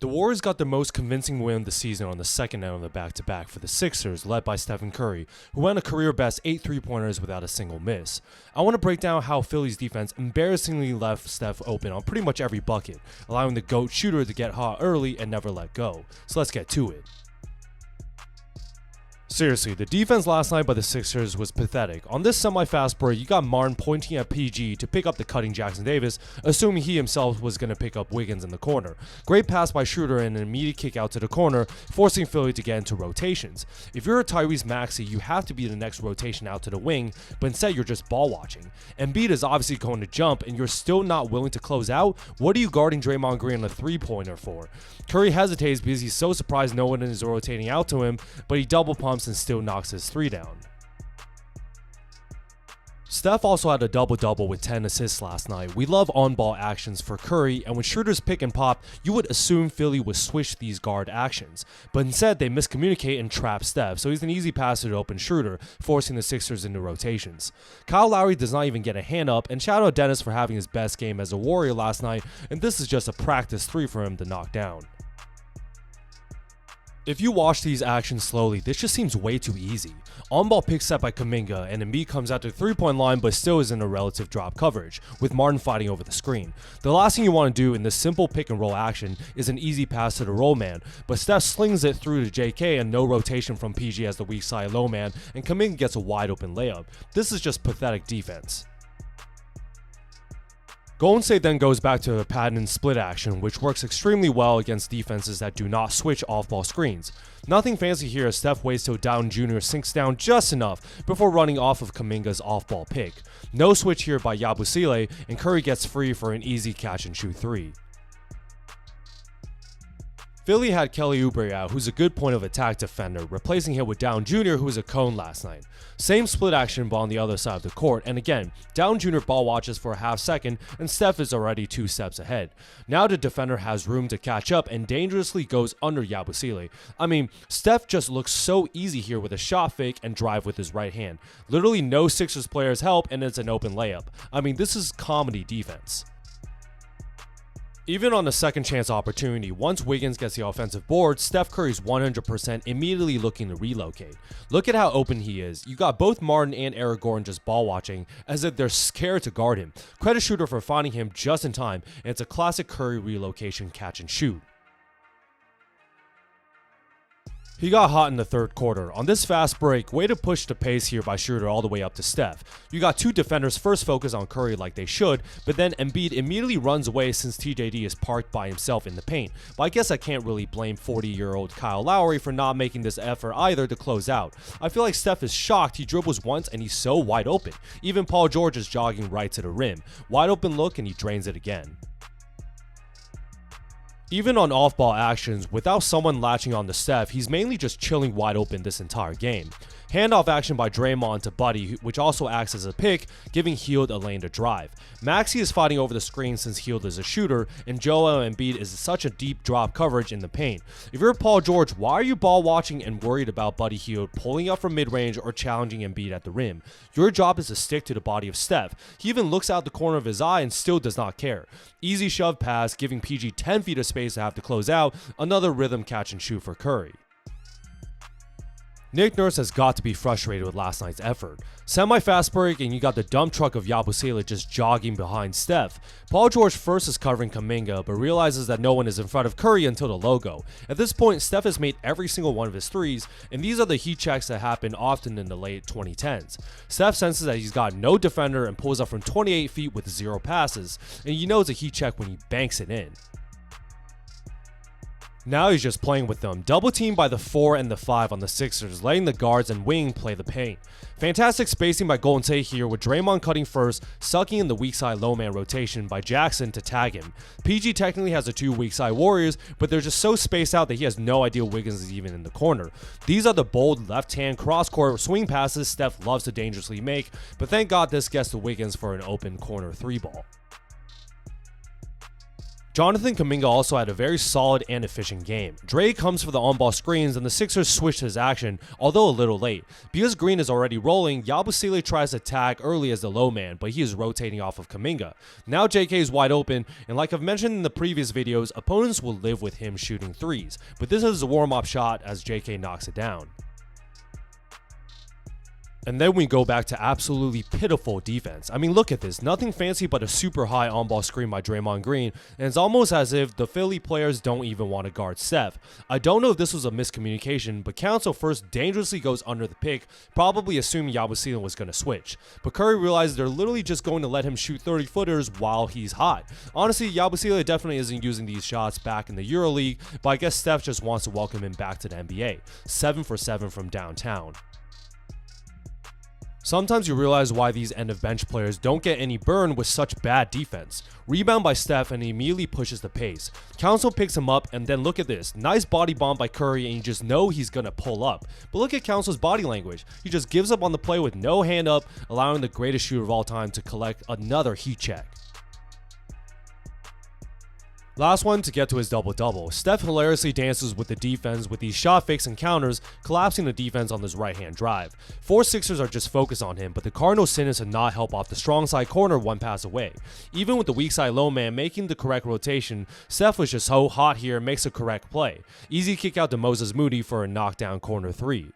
The Warriors got the most convincing win of the season on the second night of the back-to-back for the Sixers, led by Steph and Curry, who went a career-best 8 3-pointers without a single miss. I want to break down how Philly's defense embarrassingly left Steph open on pretty much every bucket, allowing the GOAT shooter to get hot early and never let go. So let's get to it. Seriously, the defense last night by the Sixers was pathetic. On this semi-fast break, you got Martin pointing at PG to pick up the cutting Jackson Davis, assuming he himself was going to pick up Wiggins in the corner. Great pass by Schroeder and an immediate kick out to the corner, forcing Philly to get into rotations. If you're a Tyrese Maxey, you have to be the next rotation out to the wing, but instead you're just ball watching. Embiid is obviously going to jump, and you're still not willing to close out? What are you guarding Draymond Green on a three-pointer for? Curry hesitates because he's so surprised no one is rotating out to him, but he double pumps and still knocks his three down. Steph also had a double-double with 10 assists last night. We love on-ball actions for Curry, and when Schroeder's pick and pop, you would assume Philly would switch these guard actions. But instead, they miscommunicate and trap Steph, so he's an easy passer to open Schroeder, forcing the Sixers into rotations. Kyle Lowry does not even get a hand up, and shout out Dennis for having his best game as a Warrior last night, and this is just a practice three for him to knock down. If you watch these actions slowly, this just seems way too easy. On-ball pick set by Kuminga, and Embiid comes out to the three-point line but still is in a relative drop coverage, with Martin fighting over the screen. The last thing you want to do in this simple pick-and-roll action is an easy pass to the roll man, but Steph slings it through to JK and no rotation from PG as the weak side low man, and Kuminga gets a wide-open layup. This is just pathetic defense. Golden State then goes back to a pattern and split action, which works extremely well against defenses that do not switch off-ball screens. Nothing fancy here as Steph waits till Down Jr. sinks down just enough before running off of Kuminga's off-ball pick. No switch here by Yabusele, and Curry gets free for an easy catch-and-shoot three. Philly had Kelly Oubre out, who's a good point of attack defender, replacing him with Down Jr., who was a cone last night. Same split action ball on the other side of the court, and again, Down Jr. ball watches for a half second, and Steph is already 2 steps ahead. Now the defender has room to catch up and dangerously goes under Yabusele. I mean, Steph just looks so easy here with a shot fake and drive with his right hand. Literally no Sixers players help, and it's an open layup. I mean, this is comedy defense. Even on the second chance opportunity, once Wiggins gets the offensive board, Steph Curry's 100% immediately looking to relocate. Look at how open he is. You got both Martin and Eric Gordon just ball watching as if they're scared to guard him. Credit Schroeder for finding him just in time, and it's a classic Curry relocation catch and shoot. He got hot in the third quarter. On this fast break, way to push the pace here by Schroeder all the way up to Steph. You got two defenders first focus on Curry like they should, but then Embiid immediately runs away since TJD is parked by himself in the paint. But I guess I can't really blame 40-year-old Kyle Lowry for not making this effort either to close out. I feel like Steph is shocked. He dribbles once and he's so wide open. Even Paul George is jogging right to the rim. Wide open look and he drains it again. Even on off-ball actions, without someone latching on to Steph, he's mainly just chilling wide open this entire game. Handoff action by Draymond to Buddy, which also acts as a pick, giving Hield a lane to drive. Maxey is fighting over the screen since Hield is a shooter, and Joel Embiid is such a deep drop coverage in the paint. If you're Paul George, why are you ball watching and worried about Buddy Hield pulling up from mid-range or challenging Embiid at the rim? Your job is to stick to the body of Steph. He even looks out the corner of his eye and still does not care. Easy shove pass, giving PG 10 feet of space to have to close out, another rhythm catch and shoot for Curry. Nick Nurse has got to be frustrated with last night's effort. Semi-fast break and you got the dump truck of Yabusele just jogging behind Steph. Paul George first is covering Kuminga, but realizes that no one is in front of Curry until the logo. At this point, Steph has made every single one of his threes, and these are the heat checks that happen often in the late 2010s. Steph senses that he's got no defender and pulls up from 28 feet with 0 passes, and you know it's a heat check when he banks it in. Now he's just playing with them, double teamed by the 4 and the 5 on the Sixers, letting the guards and wing play the paint. Fantastic spacing by Golden State here with Draymond cutting first, sucking in the weak side low man rotation by Jackson to tag him. PG technically has the 2 weak side Warriors, but they're just so spaced out that he has no idea Wiggins is even in the corner. These are the bold left-hand cross-court swing passes Steph loves to dangerously make, but thank God this gets to Wiggins for an open corner 3 ball. Jonathan Kuminga also had a very solid and efficient game. Dre comes for the on-ball screens and the Sixers switched his action, although a little late. Because Green is already rolling, Yabusele tries to tag early as the low man, but he is rotating off of Kuminga. Now JK is wide open, and like I've mentioned in the previous videos, opponents will live with him shooting threes, but this is a warm-up shot as JK knocks it down. And then we go back to absolutely pitiful defense. I mean, look at this. Nothing fancy but a super high on-ball screen by Draymond Green, and it's almost as if the Philly players don't even want to guard Steph. I don't know if this was a miscommunication, but Council first dangerously goes under the pick, probably assuming Yabusele was going to switch. But Curry realizes they're literally just going to let him shoot 30-footers while he's hot. Honestly, Yabusele definitely isn't using these shots back in the EuroLeague, but I guess Steph just wants to welcome him back to the NBA. 7 for 7 from downtown. Sometimes you realize why these end-of-bench players don't get any burn with such bad defense. Rebound by Steph and he immediately pushes the pace. Council picks him up and then look at this. Nice body bomb by Curry and you just know he's gonna pull up. But look at Council's body language. He just gives up on the play with no hand up, allowing the greatest shooter of all time to collect another heat check. Last one to get to his double-double. Steph hilariously dances with the defense with these shot fakes and counters, collapsing the defense on this right-hand drive. 4 Sixers are just focused on him, but the Cardinals' sinners did not help off the strong side corner one pass away. Even with the weak side low man making the correct rotation, Steph was just so hot here and makes a correct play. Easy kick out to Moses Moody for a knockdown corner 3.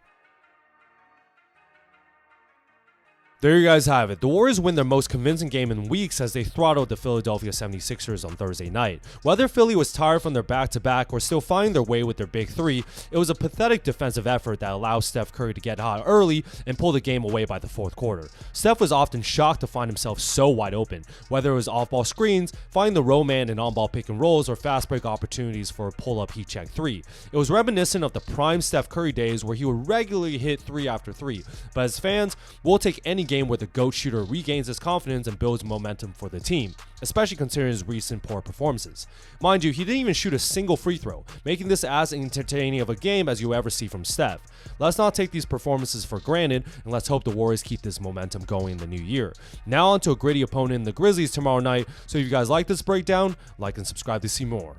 There you guys have it. The Warriors win their most convincing game in weeks as they throttled the Philadelphia 76ers on Thursday night. Whether Philly was tired from their back-to-back or still finding their way with their big three, it was a pathetic defensive effort that allowed Steph Curry to get hot early and pull the game away by the fourth quarter. Steph was often shocked to find himself so wide open, whether it was off-ball screens, finding the roll man and on-ball pick and rolls, or fast break opportunities for a pull-up heat check 3. It was reminiscent of the prime Steph Curry days where he would regularly hit 3 after 3, but as fans, we'll take any game where the GOAT shooter regains his confidence and builds momentum for the team, especially considering his recent poor performances. Mind you, he didn't even shoot a single free throw, making this as entertaining of a game as you ever see from Steph. Let's not take these performances for granted, and let's hope the Warriors keep this momentum going in the new year. Now on to a gritty opponent in the Grizzlies tomorrow night, so if you guys like this breakdown, like and subscribe to see more.